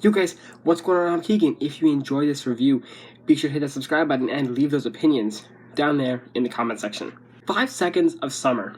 Yo guys, what's going on? I'm Keegan. If you enjoy this review, be sure to hit that subscribe button and leave those opinions down there in the comment section. 5 Seconds of Summer.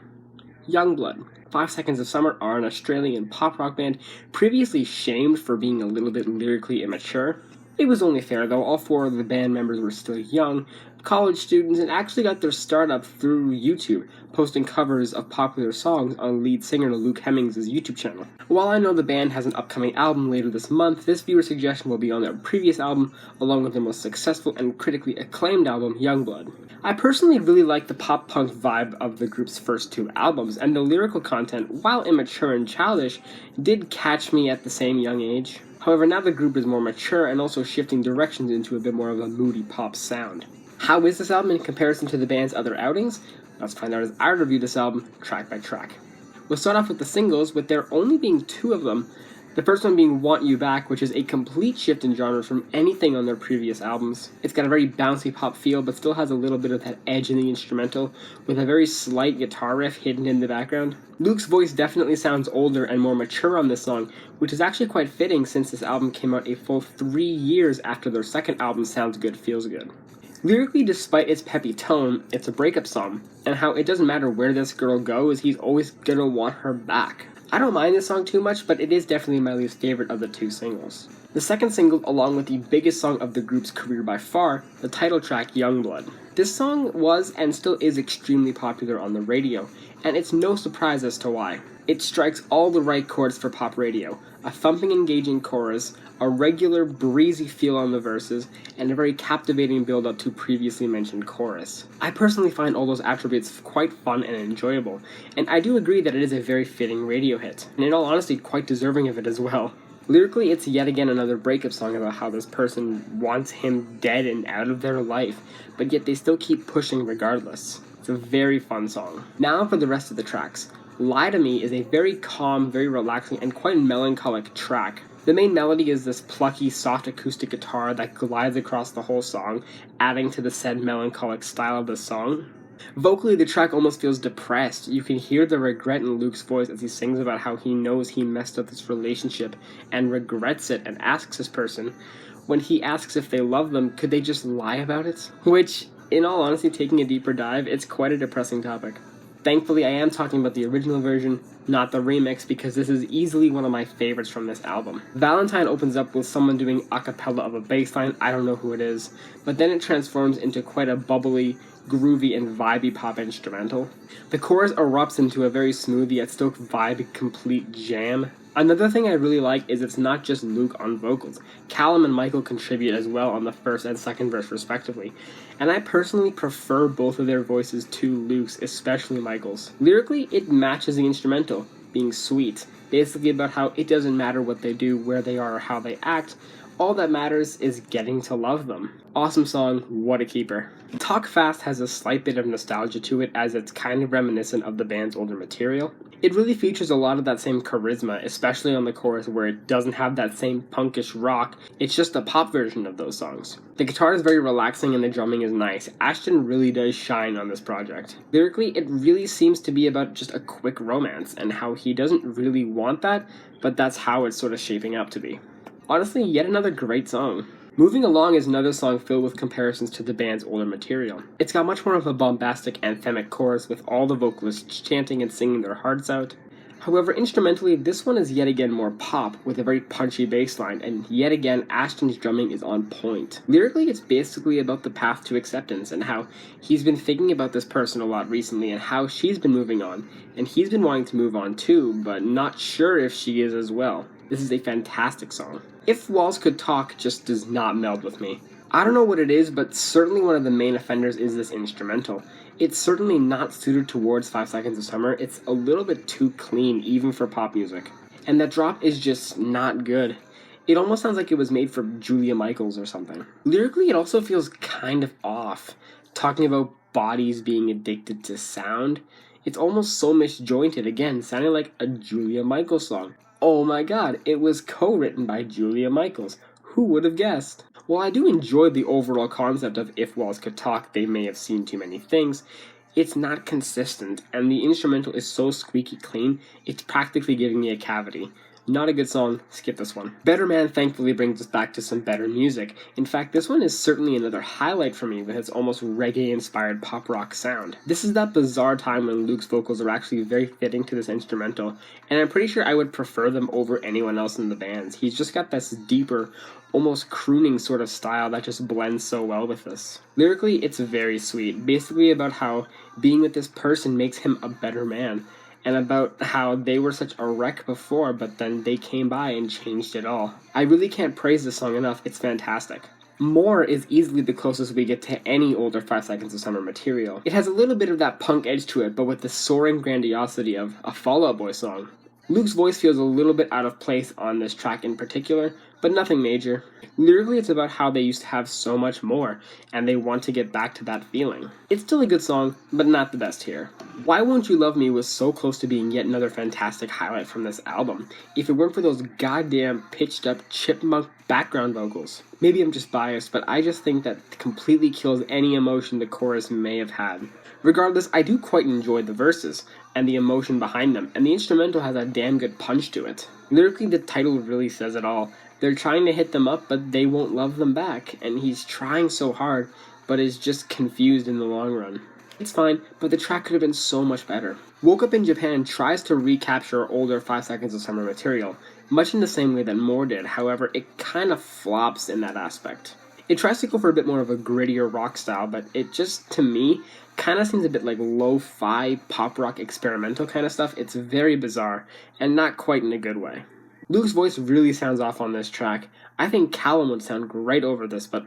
Youngblood. 5 Seconds of Summer are an Australian pop rock band previously shamed for being a little bit lyrically immature. It was only fair though, all 4 of the band members were still young, college students, and actually got their start up through YouTube, posting covers of popular songs on lead singer Luke Hemmings' YouTube channel. While I know the band has an upcoming album later this month, this viewer suggestion will be on their previous album, along with their most successful and critically acclaimed album, Youngblood. I personally really like the pop-punk vibe of the group's first 2 albums, and the lyrical content, while immature and childish, did catch me at the same young age. However, now the group is more mature and also shifting directions into a bit more of a moody pop sound. How is this album in comparison to the band's other outings? Let's find out as I review this album track by track. We'll start off with the singles, with there only being 2 of them. The first one being Want You Back, which is a complete shift in genre from anything on their previous albums. It's got a very bouncy pop feel, but still has a little bit of that edge in the instrumental, with a very slight guitar riff hidden in the background. Luke's voice definitely sounds older and more mature on this song, which is actually quite fitting since this album came out a full 3 years after their second album, Sounds Good, Feels Good. Lyrically, despite its peppy tone, it's a breakup song, and how it doesn't matter where this girl goes, he's always gonna want her back. I don't mind this song too much, but it is definitely my least favorite of the 2 singles. The second single, along with the biggest song of the group's career by far, the title track, Youngblood. This song was and still is extremely popular on the radio, and it's no surprise as to why. It strikes all the right chords for pop radio, a thumping engaging chorus, a regular breezy feel on the verses, and a very captivating build-up to previously mentioned chorus. I personally find all those attributes quite fun and enjoyable, and I do agree that it is a very fitting radio hit, and in all honesty quite deserving of it as well. Lyrically, it's yet again another breakup song about how this person wants him dead and out of their life, but yet they still keep pushing regardless. It's a very fun song. Now for the rest of the tracks. Lie to Me is a very calm, very relaxing, and quite melancholic track. The main melody is this plucky, soft acoustic guitar that glides across the whole song, adding to the said melancholic style of the song. Vocally, the track almost feels depressed. You can hear the regret in Luke's voice as he sings about how he knows he messed up this relationship and regrets it, and asks this person, when he asks if they love them, could they just lie about it? Which, in all honesty, taking a deeper dive, it's quite a depressing topic. Thankfully, I am talking about the original version, not the remix, because this is easily one of my favorites from this album. Valentine opens up with someone doing a cappella of a bass line, I don't know who it is, but then it transforms into quite a bubbly, groovy, and vibey pop instrumental. The chorus erupts into a very smooth yet still vibe complete jam. Another thing I really like is it's not just Luke on vocals. Callum and Michael contribute as well on the first and second verse respectively, and I personally prefer both of their voices to Luke's, especially Michael's. Lyrically, it matches the instrumental, being sweet, basically about how it doesn't matter what they do, where they are, or how they act. All that matters is getting to love them. Awesome song, what a keeper. Talk Fast has a slight bit of nostalgia to it, as it's kind of reminiscent of the band's older material. It really features a lot of that same charisma, especially on the chorus where it doesn't have that same punkish rock, it's just a pop version of those songs. The guitar is very relaxing and the drumming is nice. Ashton really does shine on this project. Lyrically, it really seems to be about just a quick romance, and how he doesn't really want that, but that's how it's sort of shaping up to be. Honestly, yet another great song. Moving Along is another song filled with comparisons to the band's older material. It's got much more of a bombastic anthemic chorus with all the vocalists chanting and singing their hearts out. However, instrumentally, this one is yet again more pop, with a very punchy bass line, and yet again, Ashton's drumming is on point. Lyrically, it's basically about the path to acceptance, and how he's been thinking about this person a lot recently, and how she's been moving on, and he's been wanting to move on too, but not sure if she is as well. This is a fantastic song. If Walls Could Talk just does not meld with me. I don't know what it is, but certainly one of the main offenders is this instrumental. It's certainly not suited towards 5 Seconds of Summer. It's a little bit too clean, even for pop music. And that drop is just not good. It almost sounds like it was made for Julia Michaels or something. Lyrically, it also feels kind of off. Talking about bodies being addicted to sound. It's almost so misjointed, again, sounding like a Julia Michaels song. Oh my god, it was co-written by Julia Michaels. Who would have guessed? While I do enjoy the overall concept of If Walls Could Talk, They May Have Seen Too Many Things, it's not consistent, and the instrumental is so squeaky clean, it's practically giving me a cavity. Not a good song, skip this one. Better Man thankfully brings us back to some better music. In fact, this one is certainly another highlight for me with its almost reggae-inspired pop rock sound. This is that bizarre time when Luke's vocals are actually very fitting to this instrumental, and I'm pretty sure I would prefer them over anyone else in the band. He's just got this deeper, almost crooning sort of style that just blends so well with this. Lyrically, it's very sweet, basically about how being with this person makes him a better man, and about how they were such a wreck before, but then they came by and changed it all. I really can't praise this song enough, it's fantastic. More is easily the closest we get to any older 5 Seconds of Summer material. It has a little bit of that punk edge to it, but with the soaring grandiosity of a Fall Out Boy song. Luke's voice feels a little bit out of place on this track in particular, but nothing major. Lyrically, it's about how they used to have so much more, and they want to get back to that feeling. It's still a good song, but not the best here. Why Won't You Love Me was so close to being yet another fantastic highlight from this album, if it weren't for those goddamn pitched up chipmunk background vocals. Maybe I'm just biased, but I just think that completely kills any emotion the chorus may have had. Regardless, I do quite enjoy the verses, and the emotion behind them, and the instrumental has a damn good punch to it. Lyrically, the title really says it all. They're trying to hit them up, but they won't love them back, and he's trying so hard, but is just confused in the long run. It's fine, but the track could have been so much better. Woke Up in Japan tries to recapture older 5 Seconds of Summer material, much in the same way that More did, however, it kind of flops in that aspect. It tries to go for a bit more of a grittier rock style, but it just, to me, kind of seems a bit like lo-fi, pop rock experimental kind of stuff. It's very bizarre, and not quite in a good way. Luke's voice really sounds off on this track. I think Callum would sound great over this, but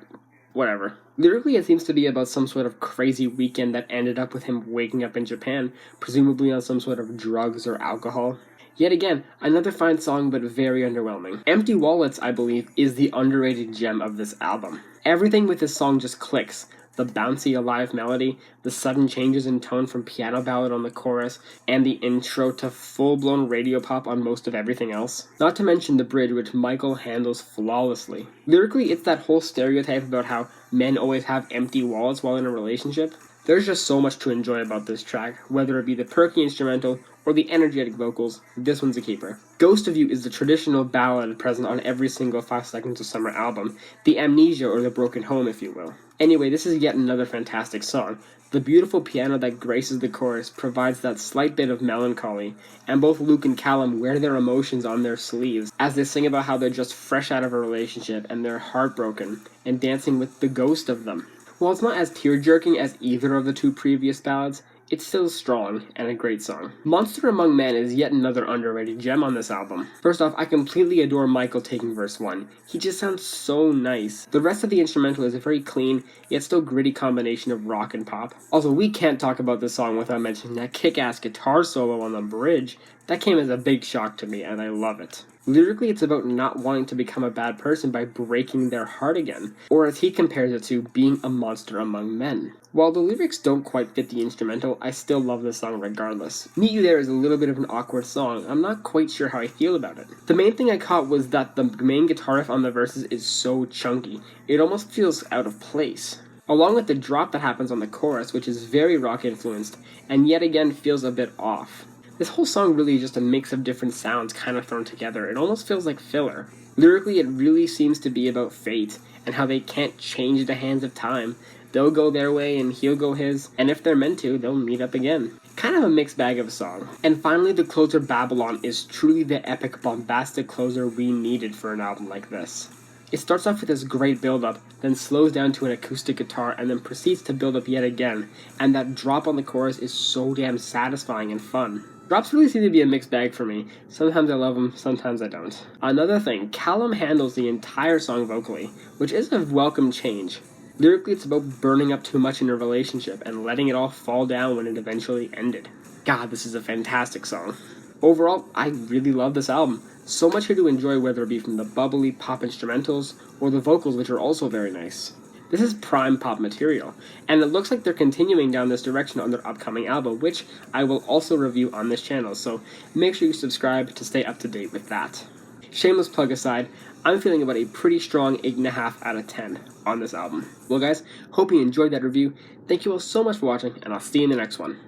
whatever. Lyrically, it seems to be about some sort of crazy weekend that ended up with him waking up in Japan, presumably on some sort of drugs or alcohol. Yet again, another fine song, but very underwhelming. Empty Wallets, I believe, is the underrated gem of this album. Everything with this song just clicks. The bouncy, alive melody, the sudden changes in tone from piano ballad on the chorus, and the intro to full-blown radio pop on most of everything else. Not to mention the bridge, which Michael handles flawlessly. Lyrically, it's that whole stereotype about how men always have empty wallets while in a relationship. There's just so much to enjoy about this track, whether it be the perky instrumental or the energetic vocals. This one's a keeper. Ghost of You is the traditional ballad present on every single 5 Seconds of Summer album, the Amnesia or the Broken Home, if you will. Anyway, this is yet another fantastic song. The beautiful piano that graces the chorus provides that slight bit of melancholy, and both Luke and Callum wear their emotions on their sleeves as they sing about how they're just fresh out of a relationship and they're heartbroken and dancing with the ghost of them. While it's not as tear-jerking as either of the two previous ballads, it's still strong and a great song. Monster Among Men is yet another underrated gem on this album. First off, I completely adore Michael taking verse 1. He just sounds so nice. The rest of the instrumental is a very clean, yet still gritty combination of rock and pop. Also, we can't talk about this song without mentioning that kick-ass guitar solo on the bridge. That came as a big shock to me, and I love it. Lyrically, it's about not wanting to become a bad person by breaking their heart again, or as he compares it to, being a monster among men. While the lyrics don't quite fit the instrumental, I still love this song regardless. Meet You There is a little bit of an awkward song. I'm not quite sure how I feel about it. The main thing I caught was that the main guitar riff on the verses is so chunky. It almost feels out of place. Along with the drop that happens on the chorus, which is very rock influenced, and yet again feels a bit off. This whole song really is just a mix of different sounds kind of thrown together. It almost feels like filler. Lyrically, it really seems to be about fate, and how they can't change the hands of time. They'll go their way and he'll go his, and if they're meant to, they'll meet up again. Kind of a mixed bag of a song. And finally, the closer Babylon is truly the epic, bombastic closer we needed for an album like this. It starts off with this great build-up, then slows down to an acoustic guitar, and then proceeds to build up yet again, and that drop on the chorus is so damn satisfying and fun. Drops really seem to be a mixed bag for me. Sometimes I love them, sometimes I don't. Another thing, Callum handles the entire song vocally, which is a welcome change. Lyrically, it's about burning up too much in a relationship and letting it all fall down when it eventually ended. God, this is a fantastic song. Overall, I really love this album. So much here to enjoy, whether it be from the bubbly pop instrumentals or the vocals, which are also very nice. This is prime pop material, and it looks like they're continuing down this direction on their upcoming album, which I will also review on this channel, so make sure you subscribe to stay up to date with that. Shameless plug aside, I'm feeling about a pretty strong 8.5 out of 10 on this album. Well guys, hope you enjoyed that review. Thank you all so much for watching, and I'll see you in the next one.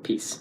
Peace.